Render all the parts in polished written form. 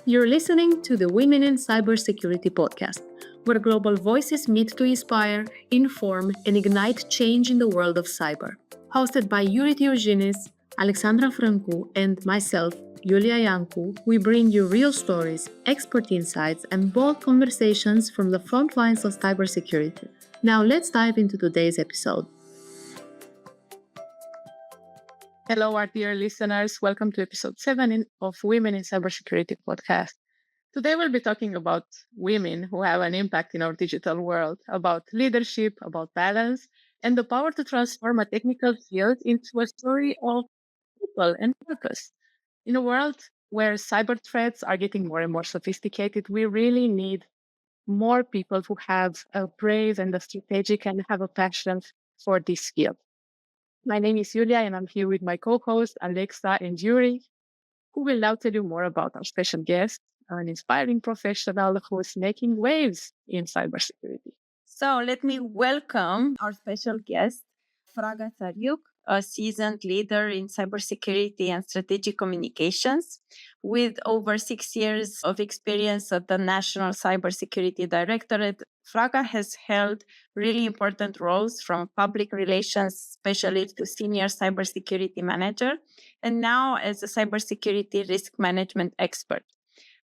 You're listening to the Women in Cybersecurity podcast, where global voices meet to inspire, inform, and ignite change in the world of cyber. Hosted by Yuri Diogenes, Alexandra Francu, and myself, Yulia Iancu, we bring you real stories, expert insights, and bold conversations from the front lines of cybersecurity. Now let's dive into today's episode. Hello, our dear listeners. Welcome to episode 7 of Women in Cybersecurity podcast. Today, we'll be talking about women who have an impact in our digital world, about leadership, about balance, and the power to transform a technical field into a story of people and purpose. In a world where cyber threats are getting more and more sophisticated, we really need more people who have a brave and a strategic and have a passion for this field. My name is Julia, and I'm here with my co-hosts, Alexa and Yuri, who will now tell you more about our special guest, an inspiring professional who is making waves in cybersecurity. So let me welcome our special guest, Fraga Tariuc, a seasoned leader in cybersecurity and strategic communications with over 6 years of experience at the National Cybersecurity Directorate. Fraga has held really important roles from public relations specialist to senior cybersecurity manager, and now as a cybersecurity risk management expert.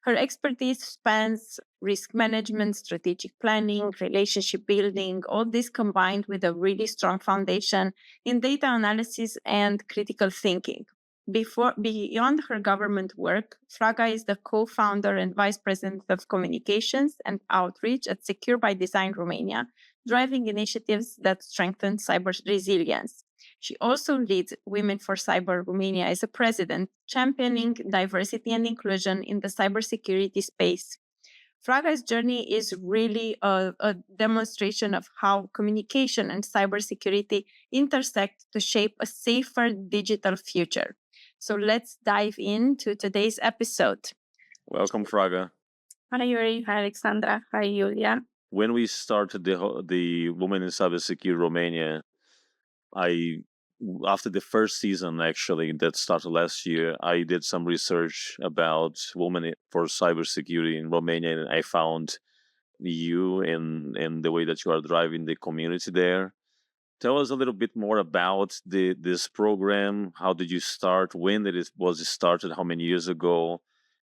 Her expertise spans risk management, strategic planning, relationship building, all this combined with a really strong foundation in data analysis and critical thinking. Beyond her government work, Fraga is the co-founder and vice president of communications and outreach at Secure by Design Romania, driving initiatives that strengthen cyber resilience. She also leads Women4Cyber Romania as a president, championing diversity and inclusion in the cybersecurity space. Fraga's journey is really a demonstration of how communication and cybersecurity intersect to shape a safer digital future. So let's dive into today's episode. Welcome, Fraga. Hi, Yuri. Hi, Alexandra. Hi, Julia. When we started the Women in Cybersecurity Romania, after the first season, actually, that started last year, I did some research about women for cybersecurity in Romania, and I found you and the way that you are driving the community there. Tell us a little bit more about this program. How did you start? When was it started? How many years ago?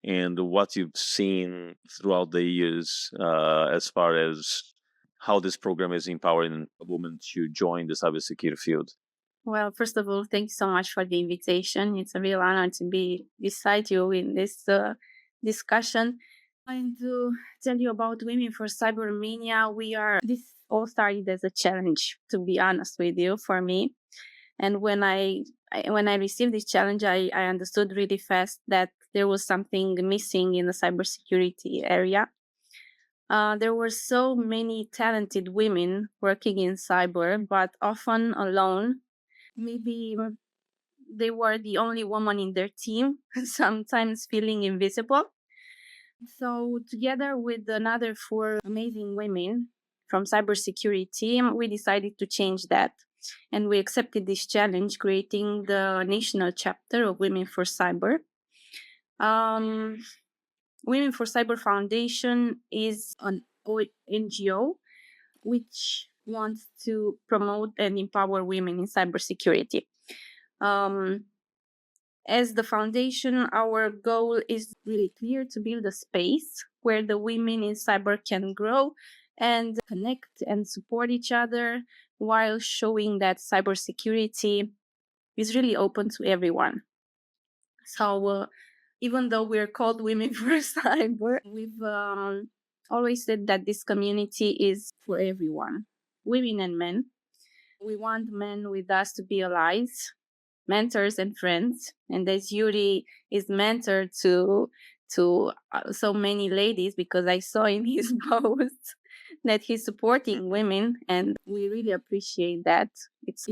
And what you've seen throughout the years as far as how this program is empowering a woman to join the cybersecurity field. Well, first of all, thank you so much for the invitation. It's a real honor to be beside you in this discussion. And to tell you about Women4Cyber Romania, this all started as a challenge, to be honest with you, for me. And when I received this challenge, I understood really fast that there was something missing in the cybersecurity area. There were so many talented women working in cyber, but often alone. Maybe they were the only woman in their team, sometimes feeling invisible. So together with another 4 amazing women from cybersecurity, we decided to change that. And we accepted this challenge, creating the national chapter of Women4Cyber. Women4Cyber Foundation is an NGO which wants to promote and empower women in cybersecurity. As the foundation, our goal is really clear: to build a space where the women in cyber can grow and connect and support each other while showing that cybersecurity is really open to everyone. So even though we're called Women4Cyber, we've always said that this community is for everyone, women and men. We want men with us to be allies, mentors, and friends. And as Yuri is mentor to so many ladies, because I saw in his post that he's supporting women, and we really appreciate that. It's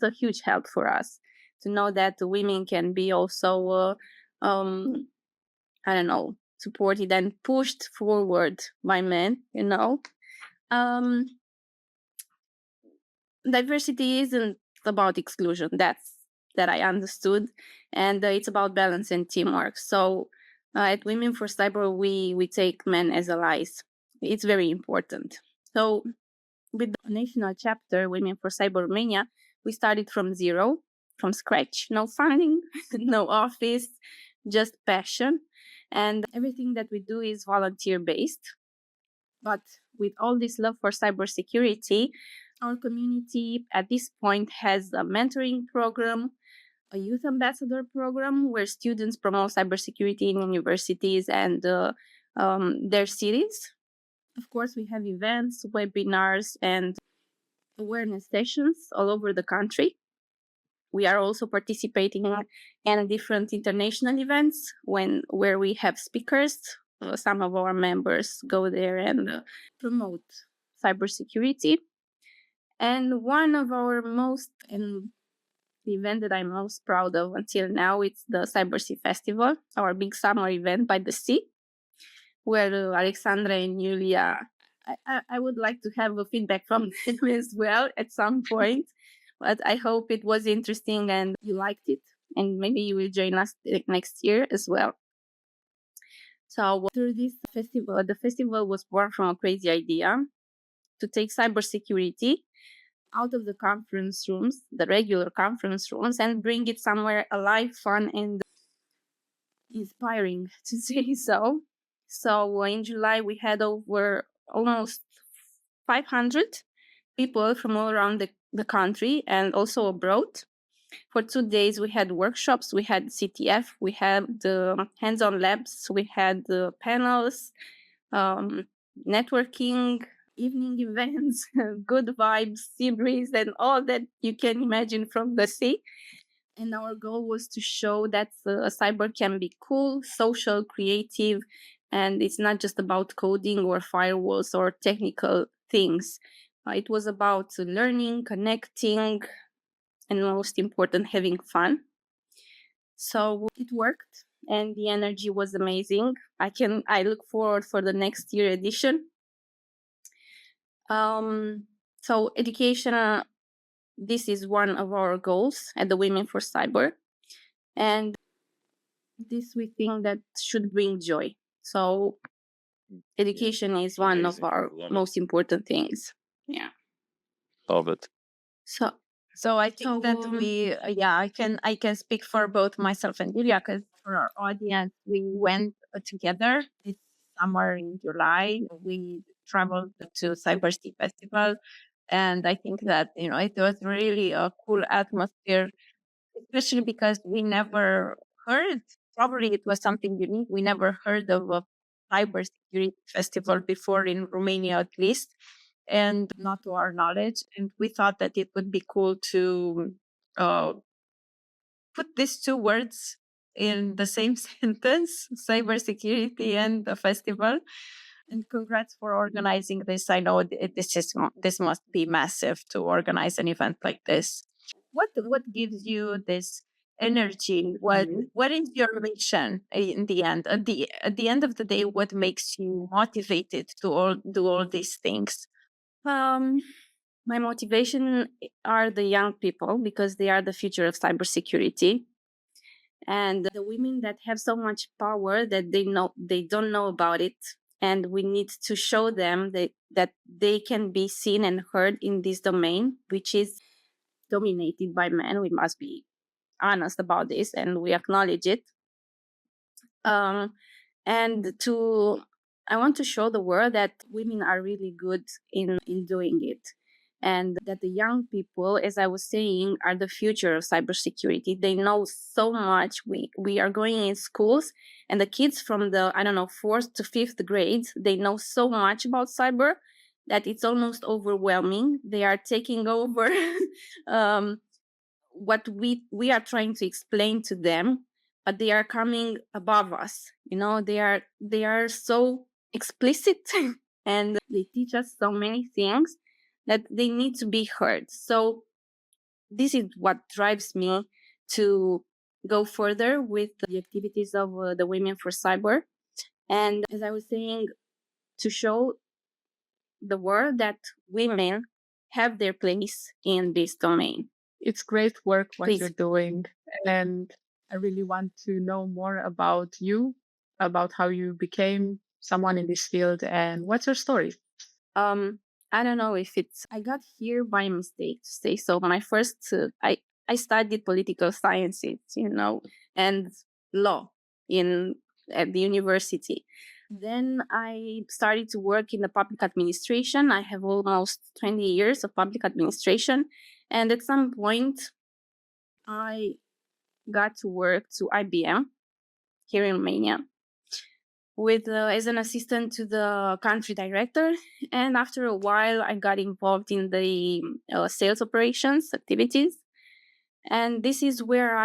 a huge help for us to know that the women can be also supported and pushed forward by men, Diversity isn't about exclusion. That I understood. And it's about balance and teamwork. So At Women4Cyber, we take men as allies. It's very important. So with the national chapter, Women4Cyber Romania, we started from zero, from scratch. No funding, no office, just passion. And everything that we do is volunteer based. But with all this love for cybersecurity, our community at this point has a mentoring program, a youth ambassador program where students promote cybersecurity in universities and their cities. Of course, we have events, webinars, and awareness sessions all over the country. We are also participating in different international events where we have speakers. Some of our members go there and promote cybersecurity. And one of our most and the event that I'm most proud of until now, it's the Cybersea Festival, our big summer event by the sea, where Alexandra and Julia, I would like to have a feedback from them as well at some point. But I hope it was interesting and you liked it. And maybe you will join us next year as well. So through this festival, the festival was born from a crazy idea to take cybersecurity out of the conference rooms, the regular conference rooms, and bring it somewhere alive, fun, and inspiring to say so. So in July, we had over almost 500 people from all around the country and also abroad. For 2 days, we had workshops, we had CTF, we had the hands-on labs, we had the panels, networking, evening events, good vibes, sea breeze, and all that you can imagine from the sea. And our goal was to show that cyber can be cool, social, creative, and it's not just about coding or firewalls or technical things. It was about learning, connecting, and most important, having fun. So it worked, and the energy was amazing. I look forward for the next year edition. So education, this is one of our goals at the Women4Cyber, and this we think that should bring joy. So education is one of Amazing. our Love it. most important things. Yeah. Love it. So I think that we I can speak for both myself and Julia, because for our audience we went together this summer in July. We traveled to Cybersecurity Festival, and I think that it was really a cool atmosphere, especially because we never heard. Probably it was something unique. We never heard of a cybersecurity festival before in Romania, at least, and not to our knowledge. And we thought that it would be cool to put these two words in the same sentence: cybersecurity and the festival. And congrats for organizing this. I know this must be massive to organize an event like this. What gives you this energy? What is your mission in the end? At the end of the day, what makes you motivated to do all these things? My motivation are the young people, because they are the future of cybersecurity, and the women that have so much power that they don't know about it, and we need to show them that they can be seen and heard in this domain, which is dominated by men. We must be honest about this, and we acknowledge it. And I want to show the world that women are really good in doing it, and that the young people, as I was saying, are the future of cybersecurity. They know so much. We are going in schools, and the kids from the, I don't know, 4th to 5th grades, they know so much about cyber that it's almost overwhelming. They are taking over what we are trying to explain to them, but they are coming above us. They are so explicit and they teach us so many things that they need to be heard. So this is what drives me to go further with the activities of the Women4Cyber, and as I was saying, to show the world that women have their place in this domain. It's great work what Please. you're doing. And I really want to know more about you about how you became someone in this field and what's your story? I don't know if I got here by mistake to say so. My first, I studied political sciences, and law in at the university. Then I started to work in the public administration. I have almost 20 years of public administration. And at some point, I got to work to IBM here in Romania with as an assistant to the country director. And after a while, I got involved in the sales operations activities. And this is where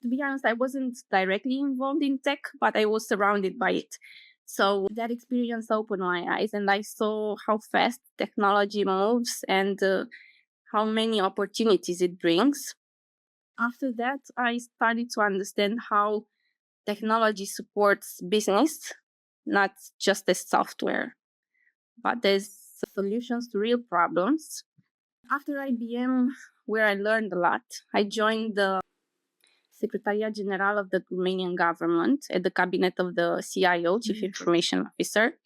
to be honest, I wasn't directly involved in tech, but I was surrounded by it. So that experience opened my eyes, and I saw how fast technology moves and how many opportunities it brings. After that, I started to understand how technology supports business, not just as software, but as solutions to real problems. After IBM, where I learned a lot, I joined the Secretariat General of the Romanian government at the cabinet of the CIO, Chief Information Officer.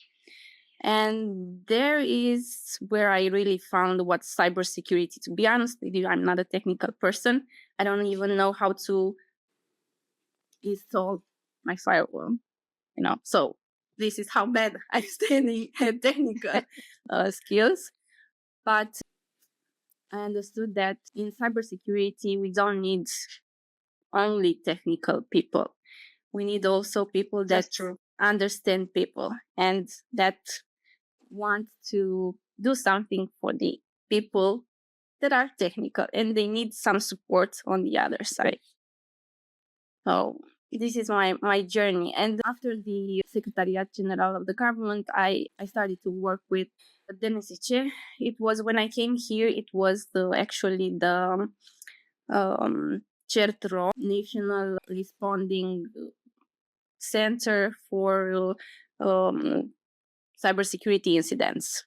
And there is where I really found what cybersecurity. To be honest with you, I'm not a technical person. I don't even know how to install my firewall, So this is how bad I stand in technical skills. But I understood that in cybersecurity, we don't need only technical people. We need also people that understand people and that want to do something for the people that are technical, and they need some support on the other side. So this is my journey. And after the Secretariat General of the government, I started to work with the DNSC. It was when I came here, it was actually the CERTRO, National Responding Center for Cybersecurity Incidents.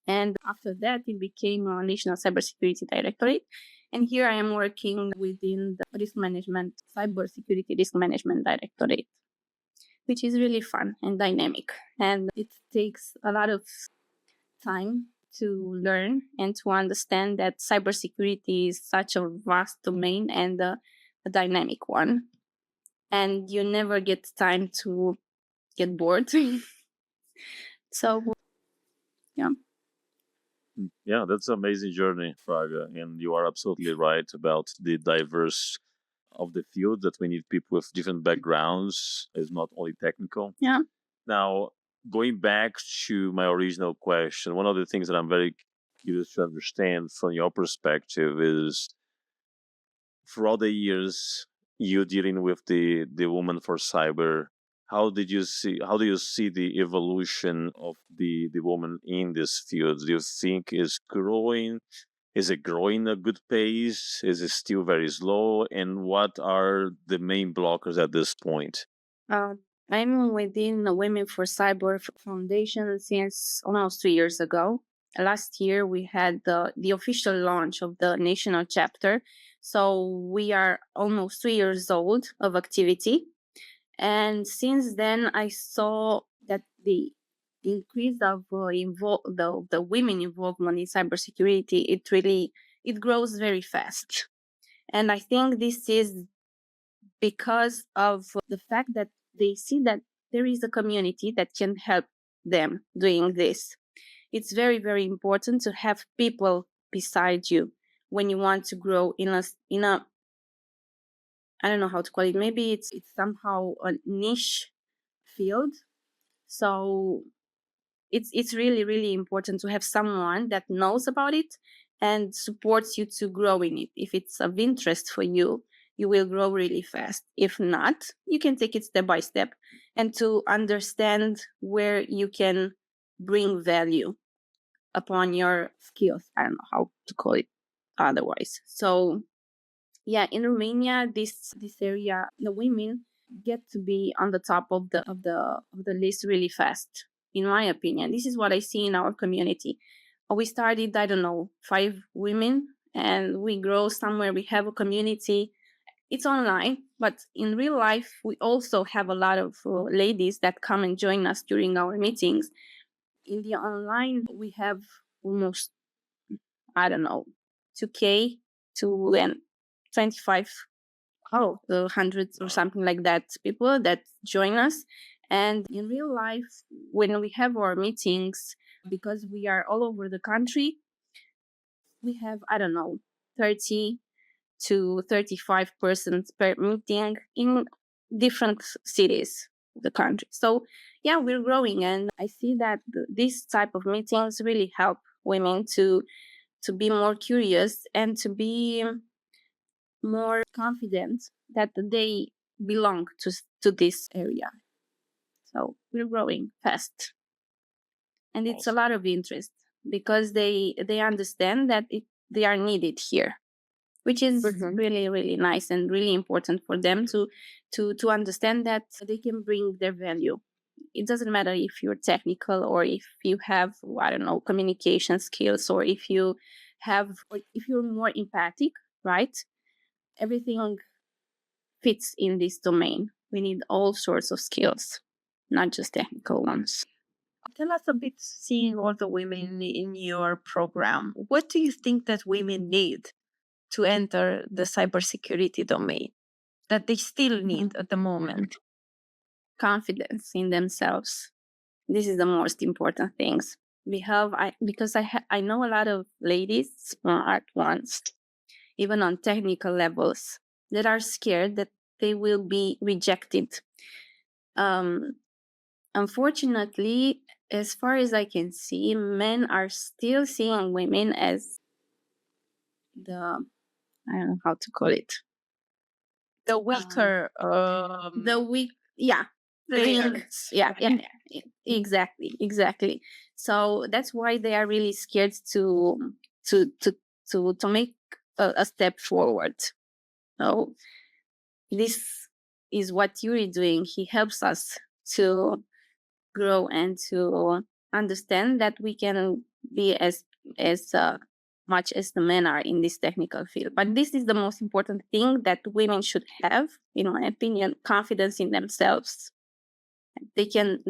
And after that, it became a National Cybersecurity Directorate. And here I am working within the risk management, cybersecurity risk management directorate, which is really fun and dynamic. And it takes a lot of time to learn and to understand that cybersecurity is such a vast domain and a dynamic one. And you never get time to get bored. So, yeah. Yeah, that's an amazing journey, Fraga. And you are absolutely right about the diverse of the field, that we need people with different backgrounds. It's not only technical. Yeah. Now, going back to my original question, one of the things that I'm very curious to understand from your perspective is, for all the years you dealing with the Women4Cyber, how do you see the evolution of the woman in this field? Do you think it's growing? Is it growing at a good pace? Is it still very slow? And what are the main blockers at this point? I'm within the Women4Cyber Foundation since almost 3 years ago. Last year, we had the official launch of the national chapter. So we are almost 3 years old of activity. And since then, I saw that the increase of the women involvement in cybersecurity, it grows very fast. And I think this is because of the fact that they see that there is a community that can help them doing this. It's very, very important to have people beside you when you want to grow in a I don't know how to call it. Maybe it's somehow a niche field. So it's really, really important to have someone that knows about it and supports you to grow in it. If it's of interest for you, you will grow really fast. If not, you can take it step by step and to understand where you can bring value upon your skills. I don't know how to call it otherwise. So yeah, in Romania, this area, the women get to be on the top of the list really fast. In my opinion, this is what I see in our community. We started, I don't know, 5 women, and we grow somewhere. We have a community. it's online, but in real life, we also have a lot of ladies that come and join us during our meetings. In the online, we have almost, I don't know, 2K to and 25, hundreds or something like that, people that join us. And in real life, when we have our meetings, because we are all over the country, we have, I don't know, 30 to 35 persons per meeting in different cities of the country. So yeah, we're growing, and I see that this type of meetings really help women to be more curious and to be more confident that they belong to this area. So we're growing fast, and it's a lot of interest because they understand that they are needed here, which is really, really nice and really important for them to understand that they can bring their value. It doesn't matter if you're technical or if you have, I don't know, communication skills, or if you have, or if you're more empathic, right? Everything fits in this domain. We need all sorts of skills, not just technical ones. Tell us a bit, seeing all the women in your program, what do you think that women need to enter the cybersecurity domain that they still need at the moment? Confidence in themselves. This is the most important things. Because I know a lot of ladies, smart ones, even on technical levels, that are scared that they will be rejected. Unfortunately, as far as I can see, men are still seeing women as I don't know how to call it. The weaker, The weak, yeah. Yeah, exactly. So that's why they are really scared to make a step forward. So this is what Yuri doing. He helps us to grow and to understand that we can be as much as the men are in this technical field. But this is the most important thing that women should have, in my opinion: confidence in themselves. They can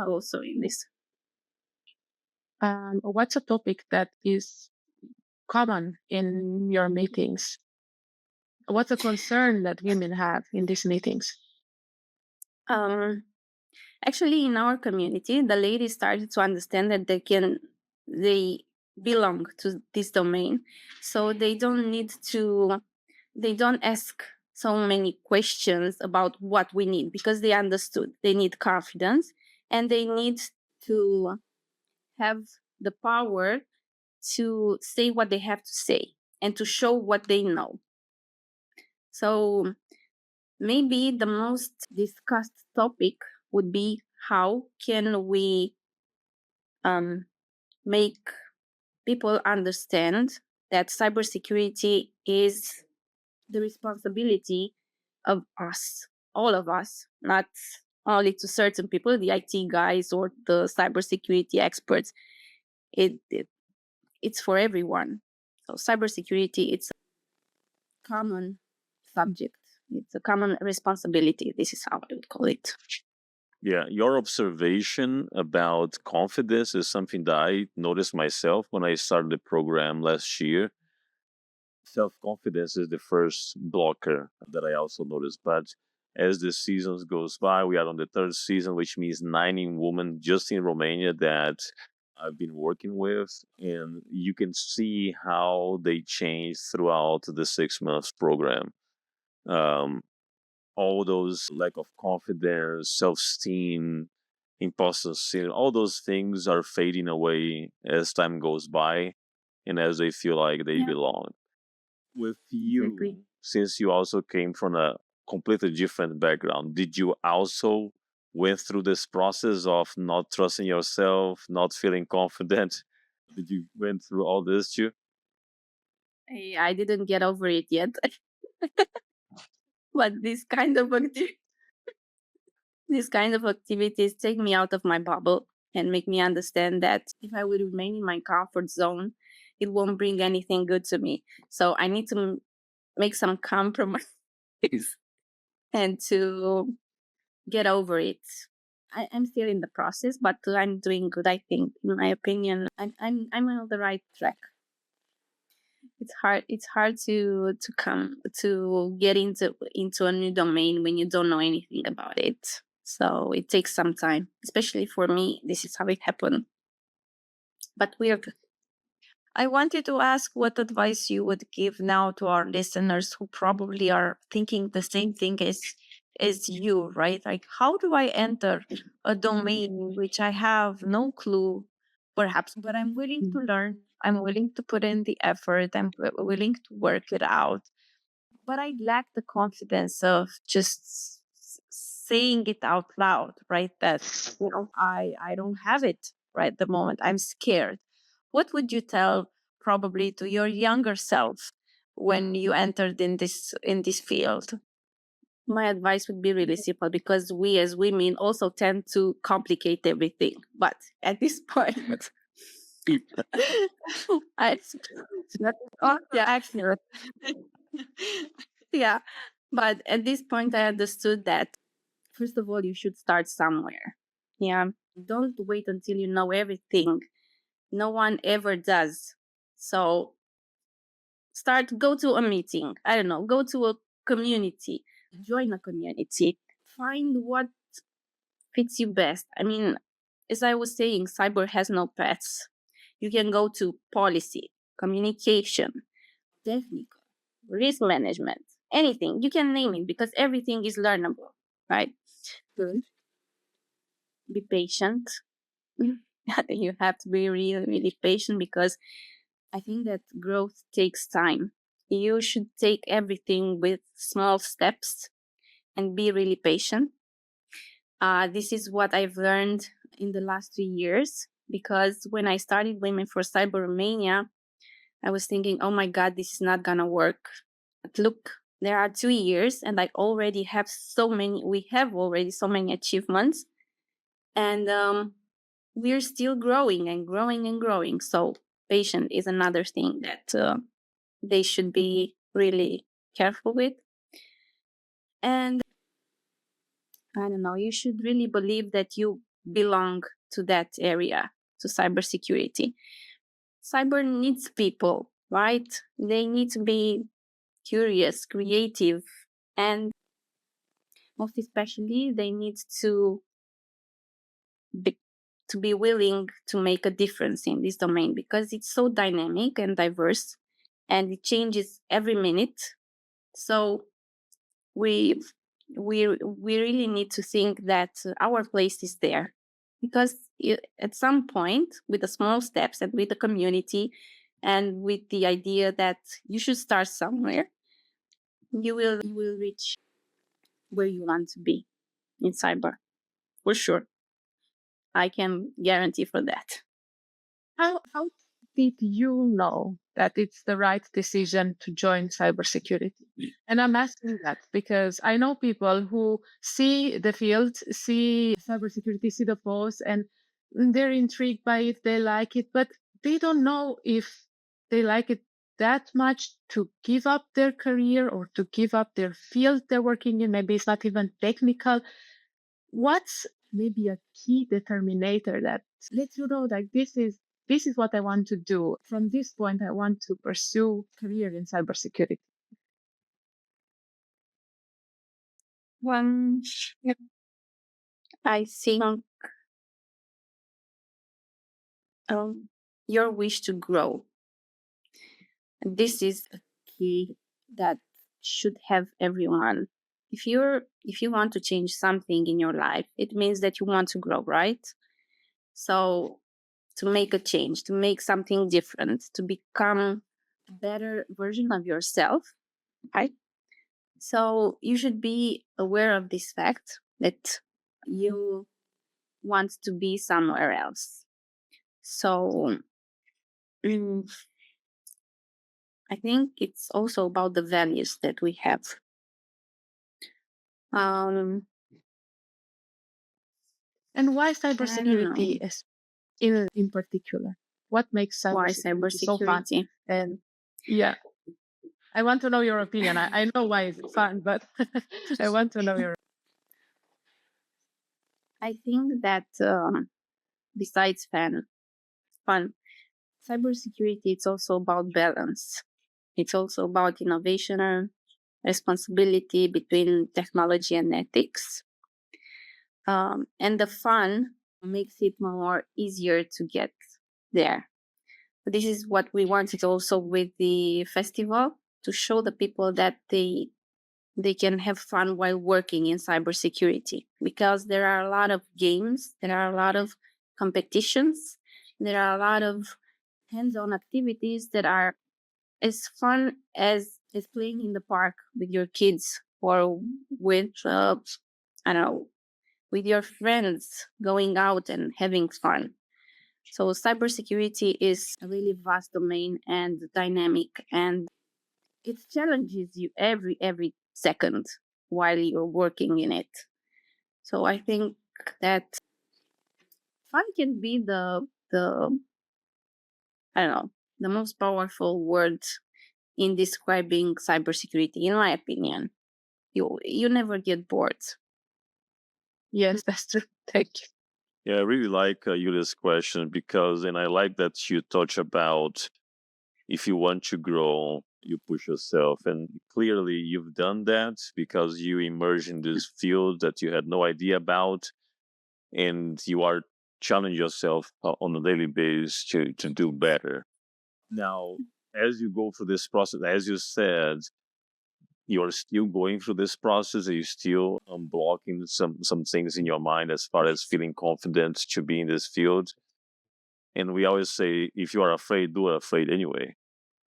also in this. What's a topic that is common in your meetings? What's a concern that women have in these meetings? Actually, in our community, the ladies started to understand that they belong to this domain, so they don't ask so many questions about what we need, because they understood they need confidence and they need to have the power to say what they have to say and to show what they know. So maybe the most discussed topic would be, how can we make people understand that cybersecurity is the responsibility of us, all of us, not only to certain people, the IT guys or the cybersecurity experts. It's for everyone. So cybersecurity, it's a common subject. It's a common responsibility. This is how I would call it. Yeah, your observation about confidence is something that I noticed myself when I started the program last year. Self-confidence is the first blocker that I also noticed. But as the seasons goes by, we are on the third season, which means 90 women just in Romania that I've been working with, and you can see how they change throughout the 6 months program. Um, all those lack of confidence, self-esteem, imposter syndrome, all those things are fading away as time goes by and as they feel like they belong. With you, since you also came from a completely different background, did you also went through this process of not trusting yourself, not feeling confident? Did you went through all this too? I didn't get over it yet. But these kind of activities take me out of my bubble and make me understand that if I would remain in my comfort zone, it won't bring anything good to me. So I need to make some compromise. and to get over it. I'm still in the process, but I'm doing good. I think, in my opinion, I'm on the right track. It's hard to come to get into a new domain when you don't know anything about it. So it takes some time, especially for me. This is how it happened. But we're good. I wanted to ask what advice you would give now to our listeners who probably are thinking the same thing as you, right? Like, how do I enter a domain in which I have no clue, perhaps, but I'm willing to learn. I'm willing to put in the effort. I'm willing to work it out. But I lack the confidence of just saying it out loud, right? That, I don't have it right at the moment. I'm scared. What would you tell probably to your younger self when you entered in this field? My advice would be really simple, because we as women also tend to complicate everything. But at this point, it's not accurate. Yeah. But at this point, I understood that, first of all, you should start somewhere. Yeah. Don't wait until you know everything. No one ever does. So go to a meeting. I don't know, go to a community, join a community, find what fits you best. I mean, as I was saying, cyber has no pets. You can go to policy, communication, technical, risk management, anything. You can name it, because everything is learnable, right? Good. Be patient. You have to be really, really patient, because I think that growth takes time. You should take everything with small steps and be really patient. This is what I've learned in the last 3 years, because when I started Women4Cyber Romania, I was thinking, oh my God, this is not going to work. But look, there are 2 years and we have already so many achievements, and we're still growing and growing and growing. So patient is another thing that they should be really careful with. And I don't know, you should really believe that you belong to that area, to cybersecurity. Cyber needs people, right? They need to be curious, creative, and most especially, they need be, to be willing to make a difference in this domain, because it's so dynamic and diverse, and it changes every minute. So we we really need to think that our place is there, because at some point, with the small steps and with the community and with the idea that you should start somewhere, you will reach where you want to be in cyber, for sure. I can guarantee for that. How did you know that it's the right decision to join cybersecurity? And I'm asking that because I know people who see the field, see cybersecurity, see the posts, and they're intrigued by it, they like it, but they don't know if they like it that much to give up their career or to give up their field they're working in. Maybe it's not even technical. What's maybe a key determinator that lets you know that this is what I want to do. From this point, I want to pursue career in cybersecurity. One, I think your wish to grow. This is a key that should have everyone. If you want to change something in your life, it means that you want to grow, right? So to make a change, to make something different, to become a better version of yourself, right? So you should be aware of this fact that you want to be somewhere else. So I think it's also about the values that we have. And why cybersecurity is in particular? What makes cybersecurity so fun? Cybersecurity? And yeah, I want to know your opinion. I know why it's fun, but I want to know your. I think that besides fun, cybersecurity, it's also about balance. It's also about innovation and responsibility between technology and ethics. And the fun makes it more easier to get there. This is what we wanted also with the festival, to show the people that they can have fun while working in cybersecurity, because there are a lot of games, there are a lot of competitions, there are a lot of hands-on activities that are as fun as playing in the park with your kids, or with I don't know, with your friends, going out and having fun. So cybersecurity is a really vast domain and dynamic, and it challenges you every second while you're working in it. So I think that fun can be the I don't know, the most powerful word in describing cybersecurity, in my opinion. You never get bored. Yes, that's true. Thank you. Yeah, I really like Yulia's question because, and I like that you touch about if you want to grow, you push yourself. And clearly you've done that because you emerged in this field that you had no idea about. And you are challenging yourself on a daily basis to do better. Now, as you go through this process, as you said, you're still going through this process. Are you still unblocking some things in your mind as far as feeling confident to be in this field? And we always say, if you are afraid, do it afraid anyway.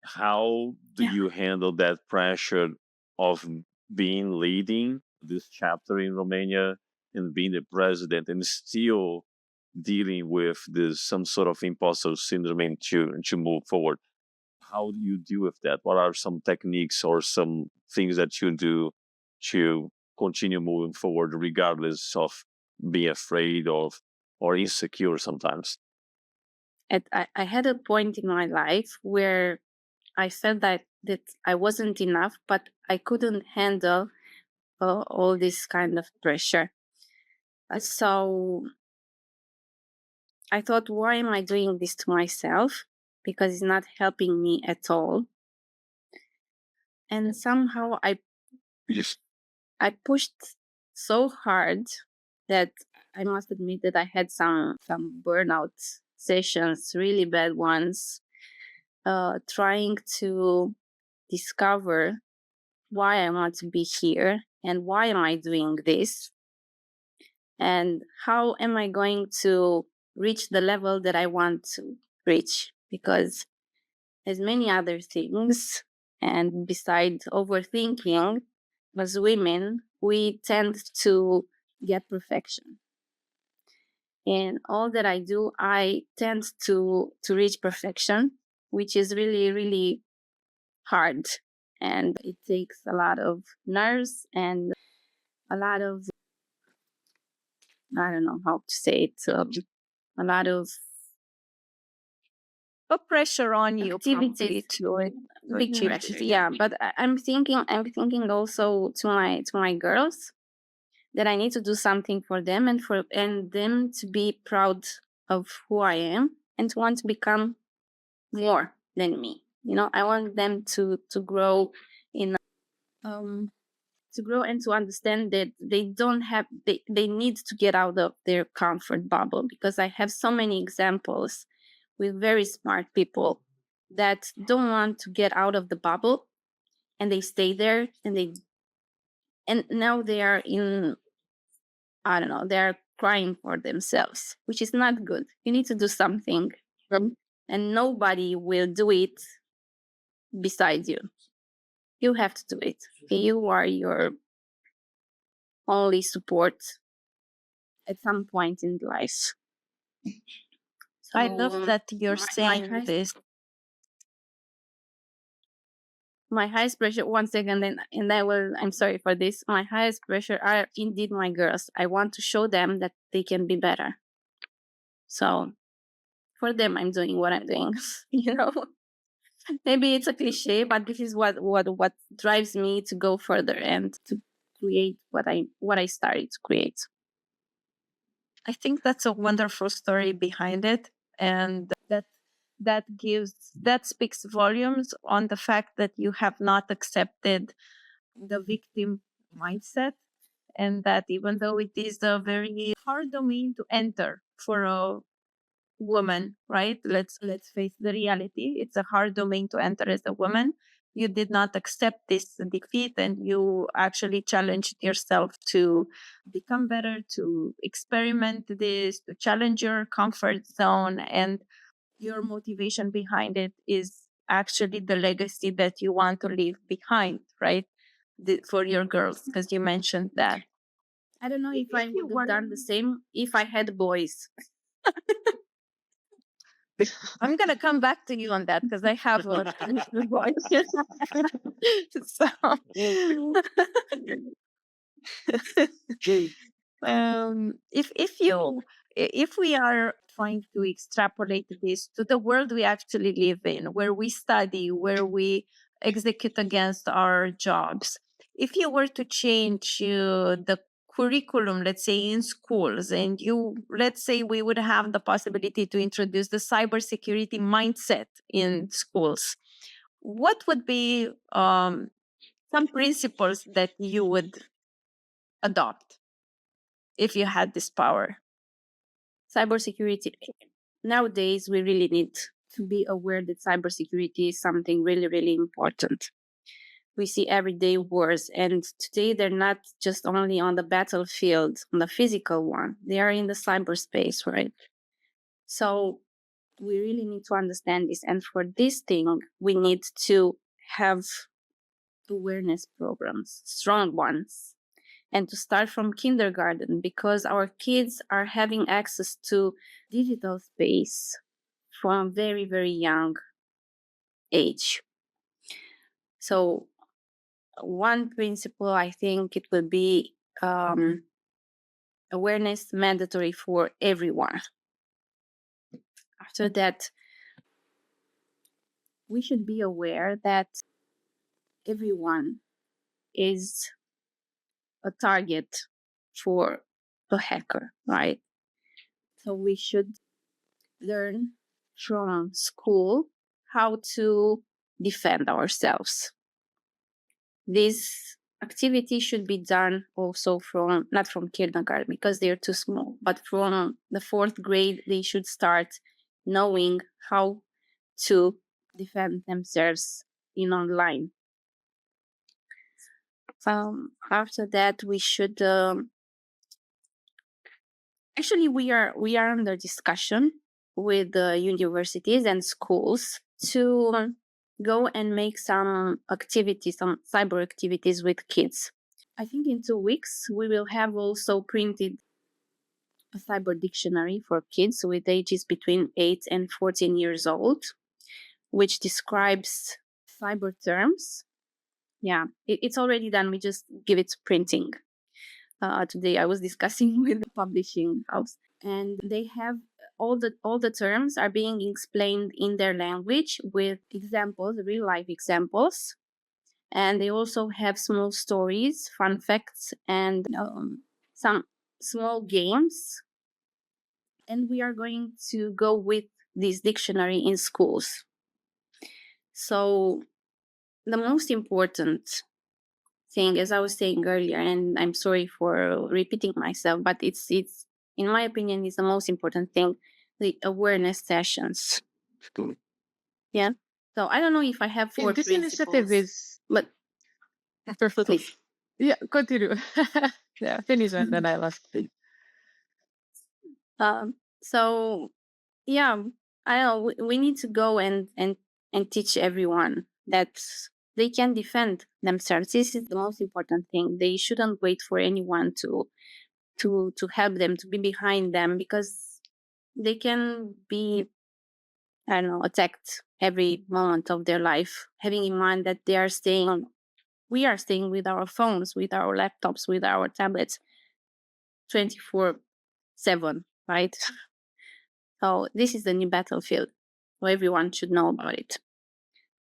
How do Yeah. you handle that pressure of being leading this chapter in Romania and being the president and still dealing with this some sort of imposter syndrome to move forward? How do you deal with that? What are some techniques or some things that you do to continue moving forward regardless of being afraid of or insecure sometimes? I had a point in my life where I felt that I wasn't enough, but I couldn't handle all this kind of pressure. So I thought, why am I doing this to myself? Because it's not helping me at all. And somehow I pushed so hard that I must admit that I had some burnout sessions, really bad ones, trying to discover why I want to be here and why am I doing this, and how am I going to reach the level that I want to reach. Because there's many other things, and besides overthinking, as women, we tend to get perfection. In all that I do, I tend to reach perfection, which is really, really hard. And it takes a lot of nerves and a lot of, I don't know how to say it, a lot of A pressure on you probably activities to big achieve pressure. this. Yeah, but I'm thinking also to my girls that I need to do something for them, and them to be proud of who I am and to want to become more than me. I want them to grow in um to grow and to understand that they don't have they need to get out of their comfort bubble, because I have so many examples with very smart people that don't want to get out of the bubble, and they stay there, and now they are in, I don't know, they are crying for themselves, which is not good. You need to do something, and nobody will do it besides you. You have to do it. You are your only support at some point in life. I love that you're saying highest, this. my highest pressure, one second, and I'm sorry for this. My highest pressure are indeed my girls. I want to show them that they can be better. So for them, I'm doing what I'm doing, you know. Maybe it's a cliche, but this is what drives me to go further and to create what I started to create. I think that's a wonderful story behind it, and that speaks volumes on the fact that you have not accepted the victim mindset, and that even though it is a very hard domain to enter for a woman, right? Let's face the reality. It's a hard domain to enter as a woman. You did not accept this defeat, and you actually challenged yourself to become better, to experiment this, to challenge your comfort zone. And your motivation behind it is actually the legacy that you want to leave behind, right? For your girls, because you mentioned that. I don't know if I would have done the same if I had boys. I'm gonna come back to you on that because I have a boy. So, if we are trying to extrapolate this to the world we actually live in, where we study, where we execute against our jobs, if you were to change the curriculum, let's say in schools, and let's say we would have the possibility to introduce the cybersecurity mindset in schools, what would be some principles that you would adopt if you had this power? Cybersecurity. Nowadays, we really need to be aware that cybersecurity is something really, really important. We see everyday wars, and today they're not just only on the battlefield, on the physical one, they are in the cyberspace, right? So we really need to understand this. And for this thing, we need to have awareness programs, strong ones, and to start from kindergarten, because our kids are having access to digital space from very, very young age. So one principle, I think it would be awareness mandatory for everyone. After that, we should be aware that everyone is a target for the hacker, right? So we should learn from school how to defend ourselves. This activity should be done also from, not from kindergarten because they're too small, but from the 4th grade, they should start knowing how to defend themselves in online. After that, we should actually we are under discussion with the universities and schools to go and make some activities, some cyber activities with kids. I think in 2 weeks we will have also printed a cyber dictionary for kids with ages between 8 and 14 years old, which describes cyber terms. Yeah, it's already done. We just give it to printing. Today I was discussing with the publishing house, and they have all the terms are being explained in their language with examples, real life examples, and they also have small stories, fun facts, and some small games. And we are going to go with this dictionary in schools. So the most important thing, as I was saying earlier, and I'm sorry for repeating myself, but it's in my opinion, is the most important thing, the awareness sessions. Yeah. So I don't know if I have 4 This principles, initiative is but perfect. please. Yeah, continue. Yeah, finish and then I'll ask. So yeah, I know we need to go and teach everyone that they can defend themselves. This is the most important thing. They shouldn't wait for anyone to help them, to be behind them, because they can be, I don't know, attacked every moment of their life, having in mind that we are staying with our phones, with our laptops, with our tablets 24/7, right? So this is the new battlefield. So everyone should know about it.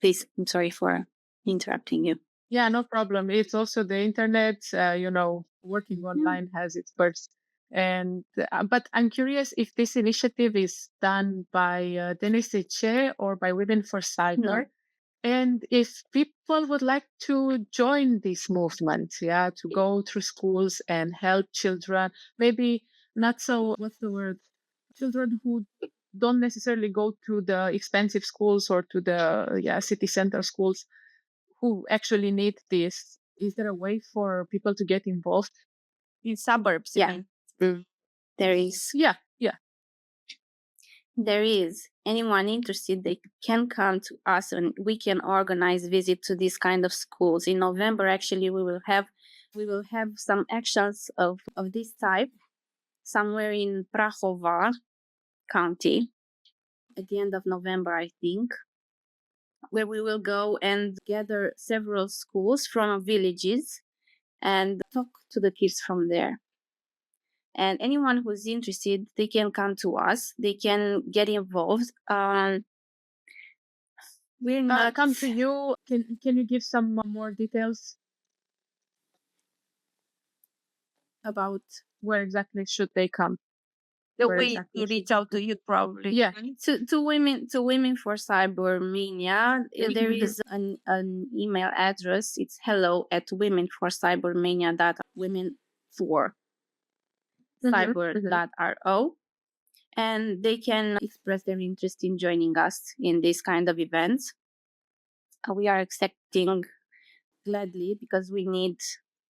Please, I'm sorry for interrupting you. Yeah, no problem. It's also the internet, working online has its perks. And but I'm curious if this initiative is done by DNSC or by Women4Cyber. No. And if people would like to join this movement, to go through schools and help children, maybe not so, what's the word? Children who don't necessarily go to the expensive schools or to the city center schools, who actually need this. Is there a way for people to get involved? In suburbs, you Yeah. mean? Mm. There is. Yeah. There is. Anyone interested, they can come to us and we can organize visit to these kind of schools. In November, actually, we will have some actions of this type somewhere in Prahova County at the end of November, I think, where we will go and gather several schools from villages and talk to the kids from there. And anyone who's interested, they can come to us. They can get involved. We're not Come to you. Can you give some more details about where exactly should they come? The Where way exactly to reach out to you, probably. Yeah. to Women4Cyber Romania. There is an email address. It's hello@women4cyberromania women4cyber.ro, and they can express their interest in joining us in this kind of events. We are accepting gladly because we need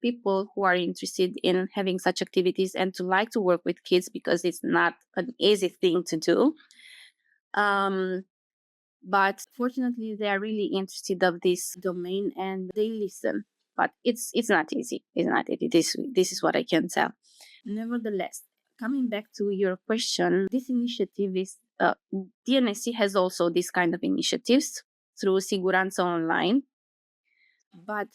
people who are interested in having such activities and to like to work with kids, because it's not an easy thing to do. But fortunately, they are really interested of this domain and they listen. But it's not easy. It's not easy. This is what I can tell. Nevertheless, coming back to your question, this initiative is DNSC has also this kind of initiatives through Siguranța Online. But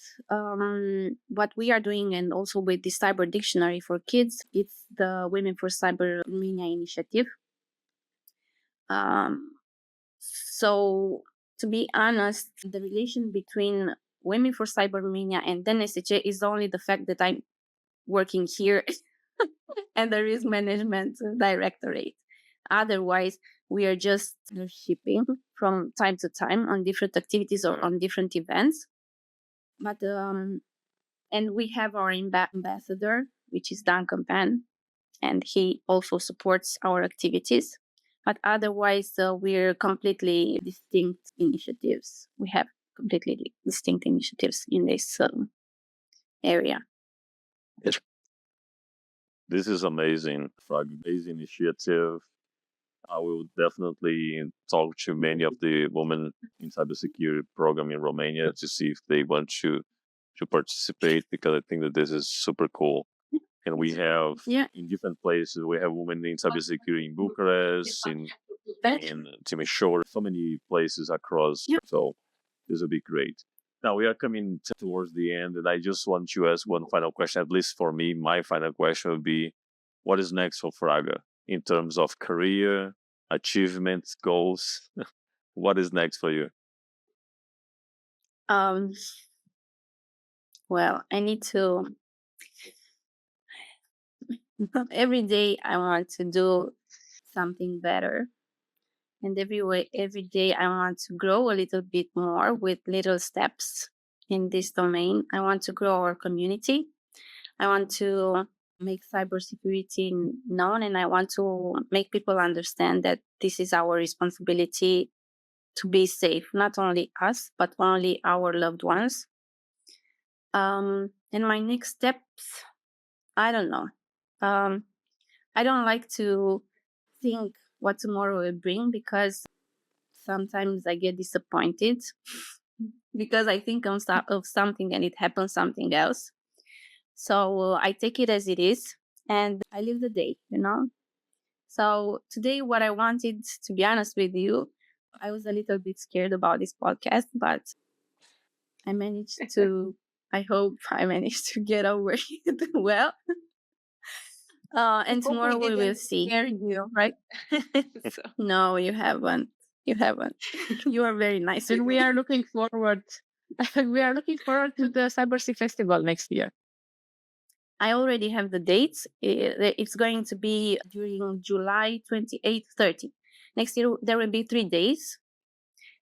what we are doing, and also with the cyber dictionary for kids, it's the Women4Cyber Romania initiative. So to be honest, the relation between Women4Cyber Romania and DNSC is only the fact that I'm working here and the risk management directorate. Otherwise, we are just shipping from time to time on different activities or on different events. But and we have our ambassador, which is Duncan Pan, and he also supports our activities. But otherwise, we're completely distinct initiatives. We have completely distinct initiatives in this area. This is amazing, Fraga. Amazing initiative. I will definitely talk to many of the women in cybersecurity program in Romania to see if they want to participate, because I think that this is super cool. And we have in different places, we have women in cybersecurity in Bucharest, in Timișoara, so many places across. So this will be great. Now we are coming towards the end, and I just want to ask one final question. At least for me, my final question would be, what is next for Fraga in terms of career, achievements, goals? What is next for you? Well, I need to every day I want to do something better. And every day I want to grow a little bit more with little steps in this domain. I want to grow our community. I want to make cybersecurity known, and I want to make people understand that this is our responsibility to be safe, not only us, but only our loved ones. And my next steps, I don't know. I don't like to think what tomorrow will bring, because sometimes I get disappointed because I think of something and it happens something else. So I take it as it is and I live the day, So today, what I wanted, to be honest with you, I was a little bit scared about this podcast, but I managed to, I hope I managed to get over it well. And tomorrow we will see. Scare you, right? No, you haven't. You haven't. You are very nice. And we are looking forward. We are looking forward to the CyberSec Festival next year. I already have the dates. It's going to be during July 28th, 30. Next year, there will be 3 days,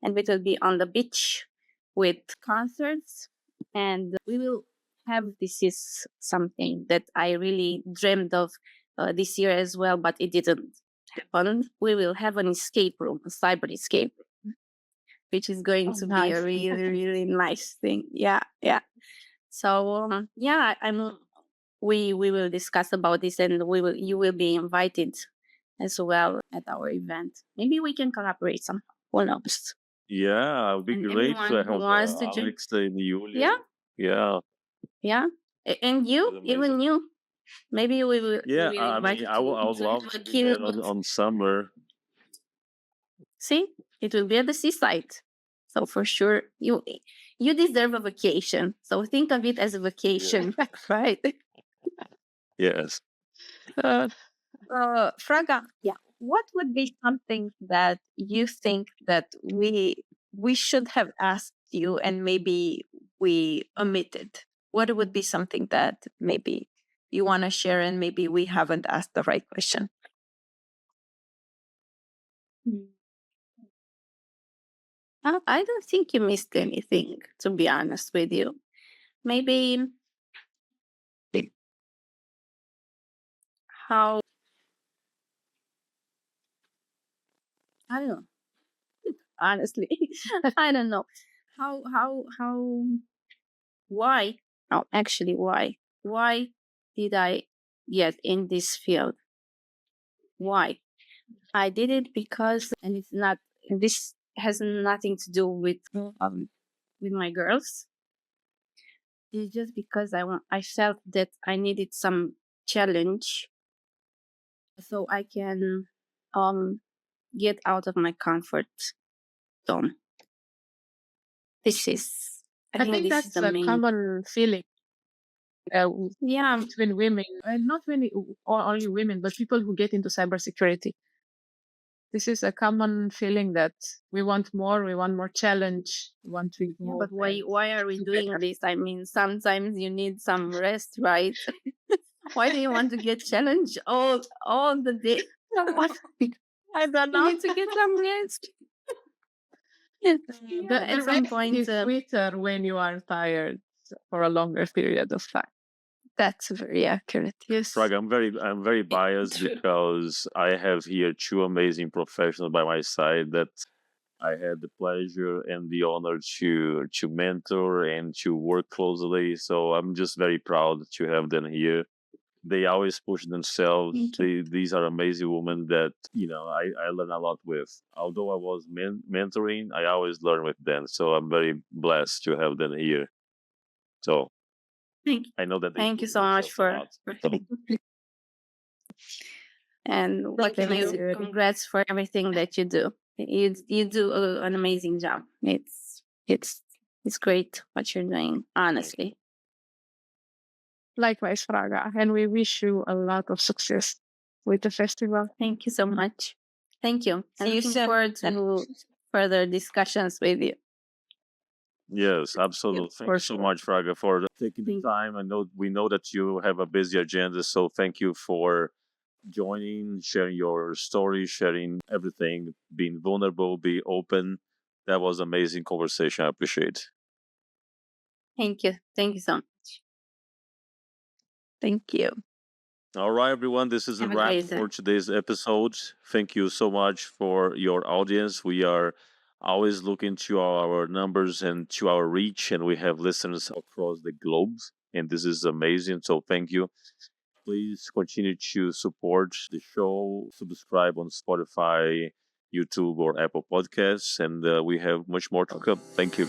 and it will be on the beach with concerts. And we will have this is something that I really dreamed of this year as well, but it didn't happen. We will have an escape room, a cyber escape room, which is going to be a really, really nice thing. Yeah, yeah. So yeah, we will discuss about this, and you will be invited as well at our event. Maybe we can collaborate somehow. Who knows? Yeah, it would be And great to everyone who have wants to join. Alex in Julia. Yeah, Yeah. yeah. And you, That's even amazing. you. Maybe Yeah, we will I invite mean, you I would to love have to a be there keynote. on summer. See, it will be at the seaside. So for sure, you deserve a vacation. So think of it as a vacation, right? Yes. Fraga, yeah. What would be something that you think that we should have asked you and maybe we omitted? What would be something that maybe you want to share and maybe we haven't asked the right question? I don't think you missed anything, to be honest with you. Maybe how I don't know. Honestly, I don't know how why. Oh, actually, why? Why did I get in this field? Why? I did it because, and it's not. This has nothing to do with my girls. It's just because I felt that I needed some challenge, so I can get out of my comfort zone. This is. I I think think this is that's the a main. common feeling uh, Yeah, between women, and not many, or only women, but people who get into cybersecurity. This is a common feeling that we want more, we want more challenge, we want to yeah, evolve. but why are we do doing better. this? I mean, sometimes you need some rest, right? Why do you want to get challenged all the day? What? I don't You know. need to get some rest. Yeah, The at some rest point, is sweeter when you are tired for a longer period of time. that's very accurate. Yes. Fraga, I'm very biased True. because I have here two amazing professionals by my side that I had the pleasure and the honor to mentor and to work closely. So I'm just very proud to have them here. They always push themselves. These are amazing women that I learn a lot with. Although I was mentoring, I always learn with them. So I'm very blessed to have them here. So Thank, I know that they thank you push so much themselves a lot. So, and what can I say? Congrats for everything that you do. You do an amazing job. It's great what you're doing. Honestly, Likewise, Fraga, and we wish you a lot of success with the festival. thank you so much. Thank you. And looking forward to further discussions with you. yes, absolutely. Thank you so much, Fraga, for taking the time. We know that you have a busy agenda, so thank you for joining, sharing your story, sharing everything, being vulnerable, be open. That was amazing conversation. I appreciate. Thank you. Thank you so much. Thank you. All right, everyone. This is a Have a wrap great day. for today's episode. Thank you so much for your audience. We are always looking to our numbers and to our reach, and we have listeners across the globe, and this is amazing. So thank you. Please continue to support the show, subscribe on Spotify, YouTube, or Apple Podcasts, and we have much more to come. Thank you.